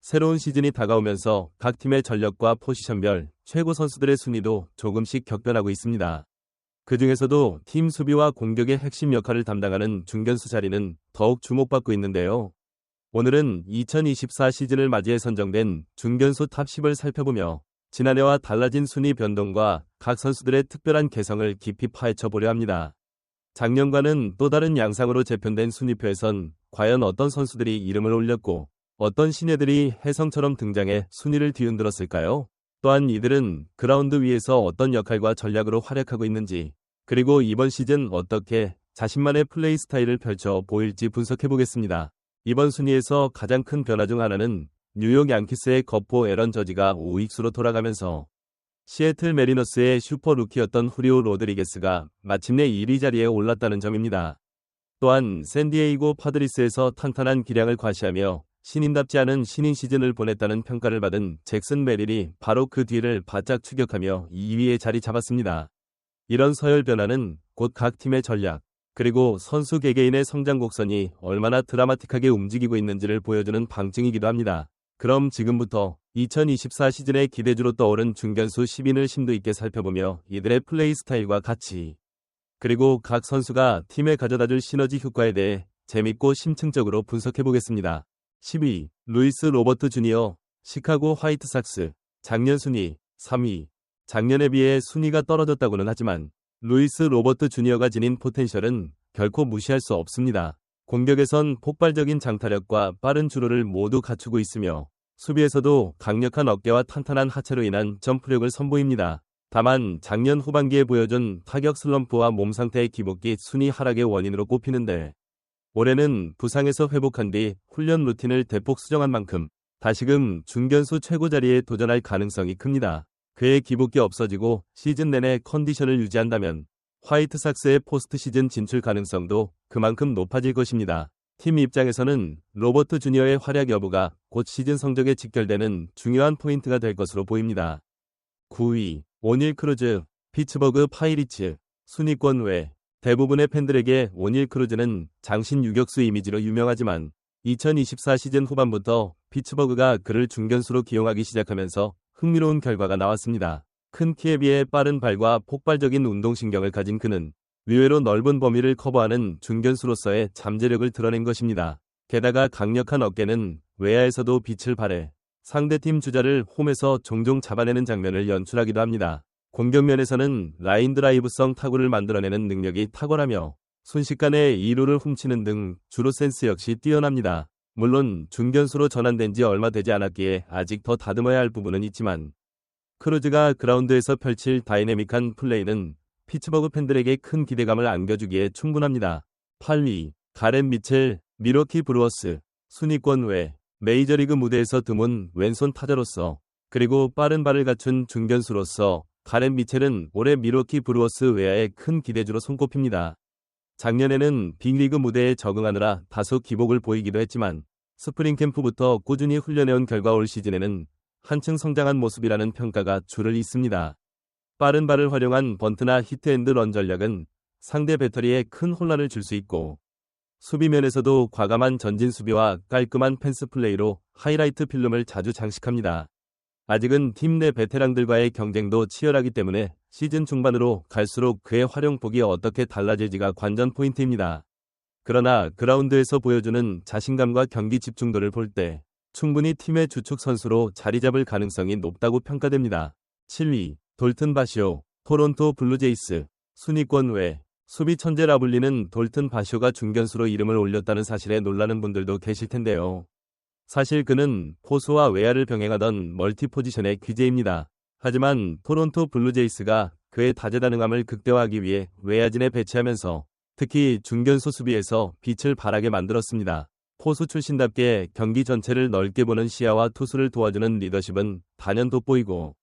새로운 시즌이 다가오면서 각 팀의 전력과 포지션별 최고 선수들의 순위도 조금씩 격변하고 있습니다. 그 중에서도 팀 수비와 공격의 핵심 역할을 담당하는 중견수 자리는 더욱 주목받고 있는데요. 오늘은 2024 시즌을 맞이해 선정된 중견수 탑 10을 살펴보며 지난해와 달라진 순위 변동과 각 선수들의 특별한 개성을 깊이 파헤쳐 보려 합니다. 작년과는 또 다른 양상으로 재편된 순위표에선 과연 어떤 선수들이 이름을 올렸고 어떤 신예들이 혜성처럼 등장해 순위를 뒤흔들었을까요? 또한 이들은 그라운드 위에서 어떤 역할과 전략으로 활약하고 있는지, 그리고 이번 시즌 어떻게 자신만의 플레이 스타일을 펼쳐 보일지 분석해보겠습니다. 이번 순위에서 가장 큰 변화 중 하나는 뉴욕 양키스의 거포 에런 저지가 우익수로 돌아가면서 시애틀 메리너스의 슈퍼 루키였던 후리오 로드리게스가 마침내 1위 자리에 올랐다는 점입니다. 또한 샌디에이고 파드리스에서 탄탄한 기량을 과시하며 신인답지 않은 신인 시즌을 보냈다는 평가를 받은 잭슨 메릴이 바로 그 뒤를 바짝 추격하며 2위에 자리 잡았습니다. 이런 서열 변화는 곧 각 팀의 전략, 그리고 선수 개개인의 성장 곡선이 얼마나 드라마틱하게 움직이고 있는지를 보여주는 방증이기도 합니다. 그럼 지금부터 2024 시즌의 기대주로 떠오른 중견수 10인을 심도 있게 살펴보며 이들의 플레이 스타일과 가치, 그리고 각 선수가 팀에 가져다줄 시너지 효과에 대해 재밌고 심층적으로 분석해보겠습니다. 10위, 루이스 로버트 주니어, 시카고 화이트삭스. 작년 순위 3위. 작년에 비해 순위가 떨어졌다고는 하지만 루이스 로버트 주니어가 지닌 포텐셜은 결코 무시할 수 없습니다. 공격에선 폭발적인 장타력과 빠른 주로를 모두 갖추고 있으며 수비에서도 강력한 어깨와 탄탄한 하체로 인한 점프력을 선보입니다. 다만 작년 후반기에 보여준 타격 슬럼프와 몸 상태의 기복이 순위 하락의 원인으로 꼽히는데, 올해는 부상에서 회복한 뒤 훈련 루틴을 대폭 수정한 만큼 다시금 중견수 최고 자리에 도전할 가능성이 큽니다. 그의 기복이 없어지고 시즌 내내 컨디션을 유지한다면 화이트삭스의 포스트 시즌 진출 가능성도 그만큼 높아질 것입니다. 팀 입장에서는 로버트 주니어의 활약 여부가 곧 시즌 성적에 직결되는 중요한 포인트가 될 것으로 보입니다. 9위, 오닐 크루즈, 피츠버그 파이리츠. 순위권 외 대부분의 팬들에게 오닐 크루즈는 장신 유격수 이미지로 유명하지만 2024 시즌 후반부터 피츠버그가 그를 중견수로 기용하기 시작하면서 흥미로운 결과가 나왔습니다. 큰 키에 비해 빠른 발과 폭발적인 운동신경을 가진 그는 의외로 넓은 범위를 커버하는 중견수로서의 잠재력을 드러낸 것입니다. 게다가 강력한 어깨는 외야에서도 빛을 발해 상대팀 주자를 홈에서 종종 잡아내는 장면을 연출하기도 합니다. 공격면에서는 라인 드라이브성 타구를 만들어내는 능력이 탁월하며 순식간에 2루를 훔치는 등 주루 센스 역시 뛰어납니다. 물론 중견수로 전환된 지 얼마 되지 않았기에 아직 더 다듬어야 할 부분은 있지만 크루즈가 그라운드에서 펼칠 다이내믹한 플레이는 피츠버그 팬들에게 큰 기대감을 안겨주기에 충분합니다. 8위, 가렌 미첼, 밀워키 브루어스. 순위권 외 메이저리그 무대에서 드문 왼손 타자로서 그리고 빠른 발을 갖춘 중견수로서 가렌 미첼은 올해 밀워키 브루어스 외야의 큰 기대주로 손꼽힙니다. 작년에는 빅리그 무대에 적응하느라 다소 기복을 보이기도 했지만 스프링 캠프부터 꾸준히 훈련해온 결과 올 시즌에는 한층 성장한 모습이라는 평가가 줄을 잇습니다. 빠른 발을 활용한 번트나 히트앤드런 전략은 상대 배터리에 큰 혼란을 줄 수 있고 수비면에서도 과감한 전진 수비와 깔끔한 펜스 플레이로 하이라이트 필름을 자주 장식합니다. 아직은 팀 내 베테랑들과의 경쟁도 치열하기 때문에 시즌 중반으로 갈수록 그의 활용폭이 어떻게 달라질지가 관전 포인트입니다. 그러나 그라운드에서 보여주는 자신감과 경기 집중도를 볼 때 충분히 팀의 주축 선수로 자리 잡을 가능성이 높다고 평가됩니다. 7위, 돌튼 바시오, 토론토 블루제이스. 순위권 외 수비 천재라 불리는 돌튼 바시오가 중견수로 이름을 올렸다는 사실에 놀라는 분들도 계실 텐데요. 사실 그는 포수와 외야를 병행하던 멀티 포지션의 귀재입니다. 하지만 토론토 블루제이스가 그의 다재다능함을 극대화하기 위해 외야진에 배치하면서 특히 중견수 수비에서 빛을 발하게 만들었습니다. 포수 출신답게 경기 전체를 넓게 보는 시야와 투수를 도와주는 리더십은 단연 돋보이고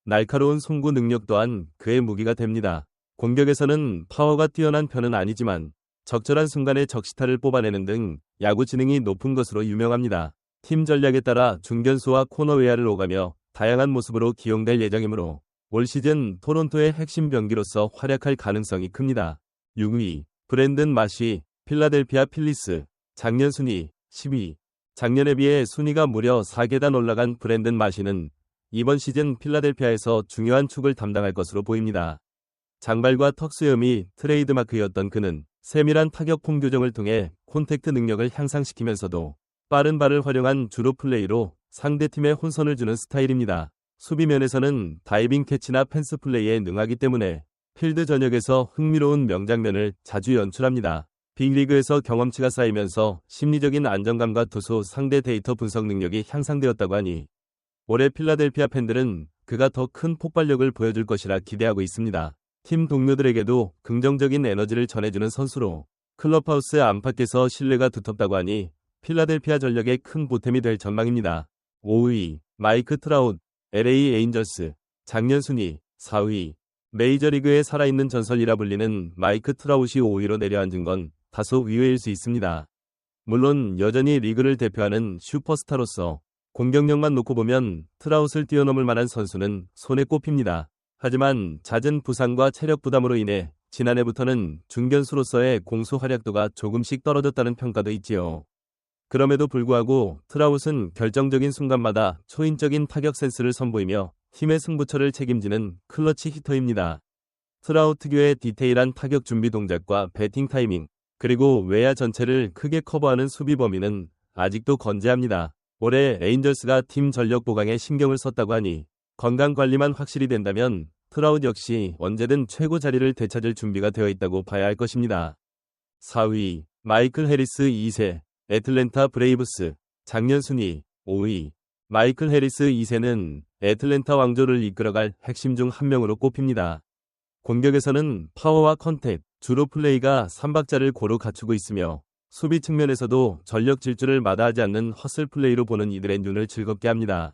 날카로운 송구 능력 또한 그의 무기가 됩니다. 공격에서는 파워가 뛰어난 편은 아니지만 적절한 순간에 적시타를 뽑아내는 등 야구 지능이 높은 것으로 유명합니다. 팀 전략에 따라 중견수와 코너 외야를 오가며 다양한 모습으로 기용될 예정이므로 올 시즌 토론토의 핵심 병기로서 활약할 가능성이 큽니다. 6위, 브랜든 마쉬, 필라델피아 필리스. 작년 순위 10위. 작년에 비해 순위가 무려 4계단 올라간 브랜든 마시는 이번 시즌 필라델피아에서 중요한 축을 담당할 것으로 보입니다. 장발과 턱 수염이 트레이드마크였던 그는 세밀한 타격 폼 교정을 통해 콘택트 능력을 향상시키면서도 빠른 발을 활용한 주로 플레이로 상대팀에 혼선을 주는 스타일입니다. 수비면에서는 다이빙 캐치나 펜스 플레이에 능하기 때문에 필드 전역에서 흥미로운 명장면을 자주 연출합니다. 빅리그에서 경험치가 쌓이면서 심리적인 안정감과 투수 상대 데이터 분석 능력이 향상되었다고 하니 올해 필라델피아 팬들은 그가 더 큰 폭발력을 보여줄 것이라 기대하고 있습니다. 팀 동료들에게도 긍정적인 에너지를 전해주는 선수로 클럽하우스 안팎에서 신뢰가 두텁다고 하니 필라델피아 전력의 큰 보탬이 될 전망입니다. 5위 마이크 트라웃 LA 에인저스 작년 순위 4위 메이저리그에 살아있는 전설이라 불리는 마이크 트라웃이 5위로 내려앉은 건 다소 의외일 수 있습니다. 물론 여전히 리그를 대표하는 슈퍼스타로서 공격력만 놓고 보면 트라웃을 뛰어넘을 만한 선수는 손에 꼽힙니다. 하지만 잦은 부상과 체력 부담으로 인해 지난해부터는 중견수로서의 공수 활약도가 조금씩 떨어졌다는 평가도 있지요. 그럼에도 불구하고 트라웃은 결정적인 순간마다 초인적인 타격 센스를 선보이며 팀의 승부처를 책임지는 클러치 히터입니다. 트라웃 특유의 디테일한 타격 준비 동작과 배팅 타이밍, 그리고 외야 전체를 크게 커버하는 수비 범위는 아직도 건재합니다. 올해 에인절스가 팀 전력 보강에 신경을 썼다고 하니 건강 관리만 확실히 된다면 트라웃 역시 언제든 최고 자리를 되찾을 준비가 되어 있다고 봐야 할 것입니다. 4위 마이클 해리스 2세 애틀랜타 브레이브스 작년 순위 5위 마이클 해리스 2세는 애틀랜타 왕조를 이끌어갈 핵심 중 한 명으로 꼽힙니다. 공격에서는 파워와 컨택, 주로 플레이가 3박자를 고루 갖추고 있으며 수비 측면에서도 전력 질주를 마다하지 않는 허슬 플레이로 보는 이들의 눈을 즐겁게 합니다.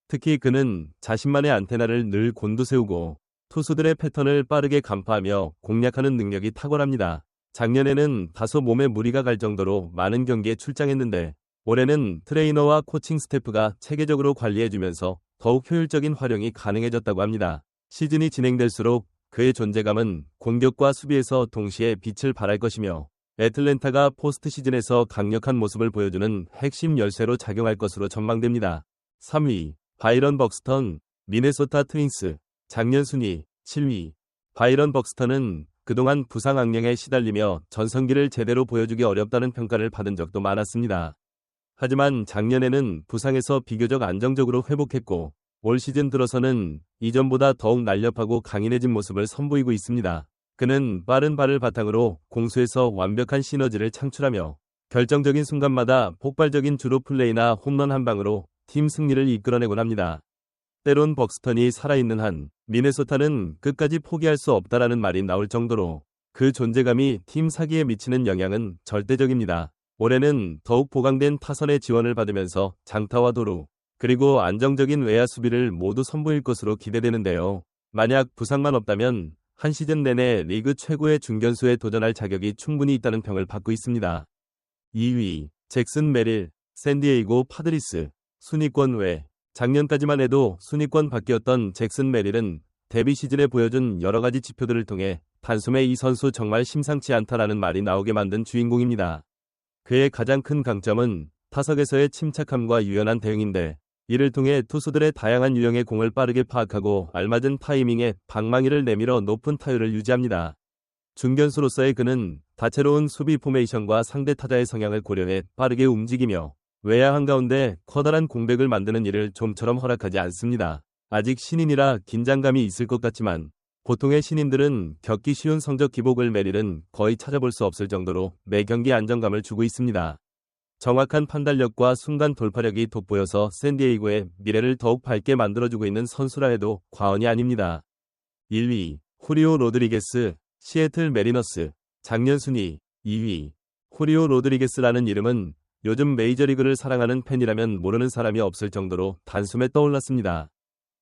특히 그는 자신만의 안테나를 늘 곤두세우고 투수들의 패턴을 빠르게 간파하며 공략하는 능력이 탁월합니다. 작년에는 다소 몸에 무리가 갈 정도로 많은 경기에 출장했는데 올해는 트레이너와 코칭 스태프가 체계적으로 관리해주면서 더욱 효율적인 활용이 가능해졌다고 합니다. 시즌이 진행될수록 그의 존재감은 공격과 수비에서 동시에 빛을 발할 것이며 애틀랜타가 포스트 시즌에서 강력한 모습을 보여주는 핵심 열쇠로 작용할 것으로 전망됩니다. 3위 바이런 벅스턴 미네소타 트윈스 작년 순위 7위 바이런 벅스턴은 그동안 부상 악령에 시달리며 전성기를 제대로 보여주기 어렵다는 평가를 받은 적도 많았습니다. 하지만 작년에는 부상에서 비교적 안정적으로 회복했고 올 시즌 들어서는 이전보다 더욱 날렵하고 강인해진 모습을 선보이고 있습니다. 그는 빠른 발을 바탕으로 공수에서 완벽한 시너지를 창출하며 결정적인 순간마다 폭발적인 주로 플레이나 홈런 한 방으로 팀 승리를 이끌어내곤 합니다. 때론 벅스턴이 살아있는 한 미네소타는 끝까지 포기할 수 없다라는 말이 나올 정도로 그 존재감이 팀 사기에 미치는 영향은 절대적입니다. 올해는 더욱 보강된 타선의 지원을 받으면서 장타와 도루, 그리고 안정적인 외야 수비를 모두 선보일 것으로 기대되는데요. 만약 부상만 없다면 한 시즌 내내 리그 최고의 중견수에 도전할 자격이 충분히 있다는 평을 받고 있습니다. 2위 잭슨 메릴 샌디에이고 파드리스 순위권 외 작년까지만 해도 순위권 밖이었던 잭슨 메릴은 데뷔 시즌에 보여준 여러가지 지표들을 통해 단숨에 이 선수 정말 심상치 않다라는 말이 나오게 만든 주인공입니다. 그의 가장 큰 강점은 타석에서의 침착함과 유연한 대응인데 이를 통해 투수들의 다양한 유형의 공을 빠르게 파악하고 알맞은 타이밍에 방망이를 내밀어 높은 타율을 유지합니다. 중견수로서의 그는 다채로운 수비 포메이션과 상대 타자의 성향을 고려해 빠르게 움직이며 외야 한가운데 커다란 공백을 만드는 일을 좀처럼 허락하지 않습니다. 아직 신인이라 긴장감이 있을 것 같지만 보통의 신인들은 겪기 쉬운 성적 기복을 메릴은 거의 찾아볼 수 없을 정도로 매 경기 안정감을 주고 있습니다. 정확한 판단력과 순간 돌파력이 돋보여서 샌디에이고의 미래를 더욱 밝게 만들어주고 있는 선수라 해도 과언이 아닙니다. 1위 후리오 로드리게스 시애틀 메리너스 작년 순위 2위 후리오 로드리게스라는 이름은 요즘 메이저리그를 사랑하는 팬이라면 모르는 사람이 없을 정도로 단숨에 떠올랐습니다.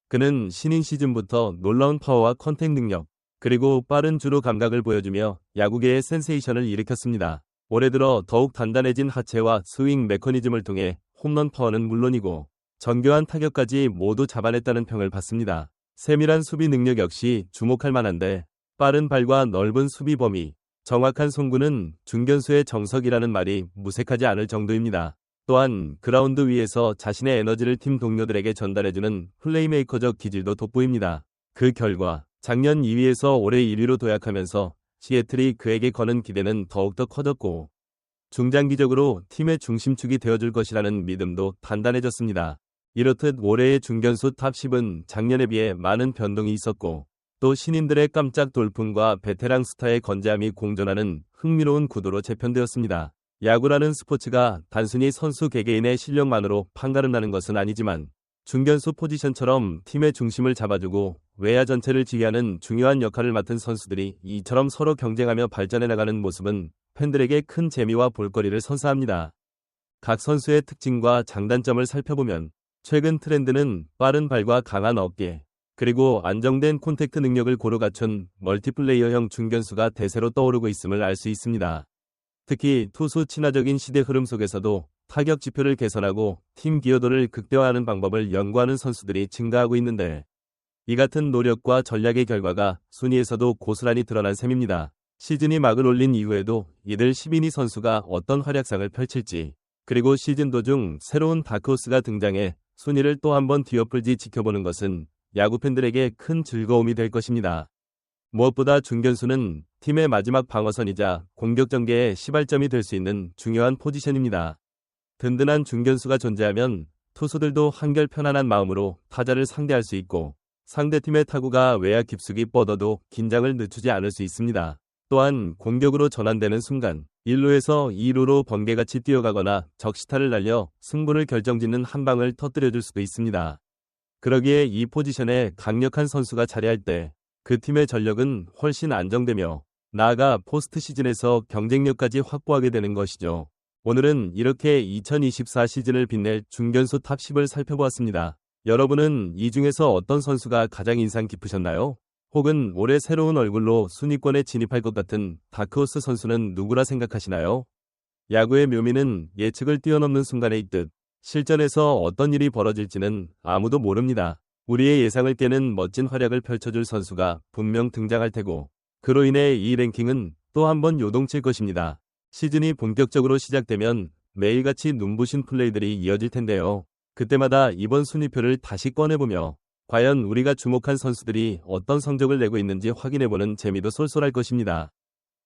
그는 신인 시즌부터 놀라운 파워와 컨택 능력, 그리고 빠른 주로 감각을 보여주며 야구계의 센세이션을 일으켰습니다. 올해 들어 더욱 단단해진 하체와 스윙 메커니즘을 통해 홈런 파워는 물론이고 정교한 타격까지 모두 잡아냈다는 평을 받습니다. 세밀한 수비 능력 역시 주목할 만한데 빠른 발과 넓은 수비 범위, 정확한 송구는 중견수의 정석이라는 말이 무색하지 않을 정도입니다. 또한 그라운드 위에서 자신의 에너지를 팀 동료들에게 전달해주는 플레이메이커적 기질도 돋보입니다. 그 결과 작년 2위에서 올해 1위로 도약하면서 시애틀이 그에게 거는 기대는 더욱더 커졌고 중장기적으로 팀의 중심축이 되어줄 것이라는 믿음도 단단해졌습니다. 이렇듯 올해의 중견수 탑 10은 작년에 비해 많은 변동이 있었고 또 신인들의 깜짝 돌풍과 베테랑 스타의 건재함이 공존하는 흥미로운 구도로 재편되었습니다. 야구라는 스포츠가 단순히 선수 개개인의 실력만으로 판가름나는 것은 아니지만 중견수 포지션처럼 팀의 중심을 잡아주고 외야 전체를 지휘하는 중요한 역할을 맡은 선수들이 이처럼 서로 경쟁하며 발전해 나가는 모습은 팬들에게 큰 재미와 볼거리를 선사합니다. 각 선수의 특징과 장단점을 살펴보면 최근 트렌드는 빠른 발과 강한 어깨, 그리고 안정된 콘택트 능력을 고루 갖춘 멀티플레이어형 중견수가 대세로 떠오르고 있음을 알 수 있습니다. 특히 투수 친화적인 시대 흐름 속에서도 타격 지표를 개선하고 팀 기여도를 극대화하는 방법을 연구하는 선수들이 증가하고 있는데 이 같은 노력과 전략의 결과가 순위에서도 고스란히 드러난 셈입니다. 시즌이 막을 올린 이후에도 이들 12위 선수가 어떤 활약상을 펼칠지 그리고 시즌 도중 새로운 다크호스가 등장해 순위를 또 한 번 뒤엎을지 지켜보는 것은 야구 팬들에게 큰 즐거움이 될 것입니다. 무엇보다 중견수는 팀의 마지막 방어선이자 공격 전개의 시발점이 될 수 있는 중요한 포지션입니다. 든든한 중견수가 존재하면 투수들도 한결 편안한 마음으로 타자를 상대할 수 있고 상대팀의 타구가 외야 깊숙이 뻗어도 긴장을 늦추지 않을 수 있습니다. 또한 공격으로 전환되는 순간 1루에서 2루로 번개같이 뛰어가거나 적시타를 날려 승부를 결정짓는 한 방을 터뜨려줄 수도 있습니다. 그러기에 이 포지션에 강력한 선수가 자리할 때 그 팀의 전력은 훨씬 안정되며 나아가 포스트 시즌에서 경쟁력까지 확보하게 되는 것이죠. 오늘은 이렇게 2024 시즌을 빛낼 중견수 탑 10을 살펴보았습니다. 여러분은 이 중에서 어떤 선수가 가장 인상 깊으셨나요? 혹은 올해 새로운 얼굴로 순위권에 진입할 것 같은 다크호스 선수는 누구라 생각하시나요? 야구의 묘미는 예측을 뛰어넘는 순간에 있듯 실전에서 어떤 일이 벌어질지는 아무도 모릅니다. 우리의 예상을 깨는 멋진 활약을 펼쳐줄 선수가 분명 등장할 테고 그로 인해 이 랭킹은 또 한 번 요동칠 것입니다. 시즌이 본격적으로 시작되면 매일같이 눈부신 플레이들이 이어질 텐데요. 그때마다 이번 순위표를 다시 꺼내보며 과연 우리가 주목한 선수들이 어떤 성적을 내고 있는지 확인해보는 재미도 쏠쏠할 것입니다.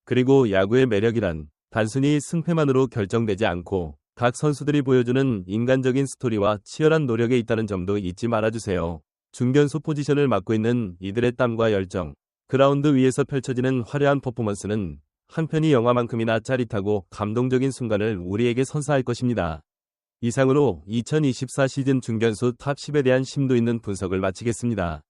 그리고 야구의 매력이란 단순히 승패만으로 결정되지 않고 각 선수들이 보여주는 인간적인 스토리와 치열한 노력에 있다는 점도 잊지 말아주세요. 중견수 포지션을 맡고 있는 이들의 땀과 열정, 그라운드 위에서 펼쳐지는 화려한 퍼포먼스는 한편의 영화만큼이나 짜릿하고 감동적인 순간을 우리에게 선사할 것입니다. 이상으로 2024 시즌 중견수 탑 10에 대한 심도 있는 분석을 마치겠습니다.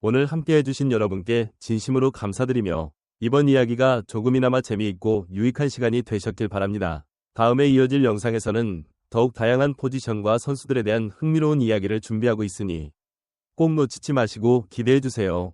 오늘 함께 해주신 여러분께 진심으로 감사드리며 이번 이야기가 조금이나마 재미있고 유익한 시간이 되셨길 바랍니다. 다음에 이어질 영상에서는 더욱 다양한 포지션과 선수들에 대한 흥미로운 이야기를 준비하고 있으니 꼭 놓치지 마시고 기대해주세요.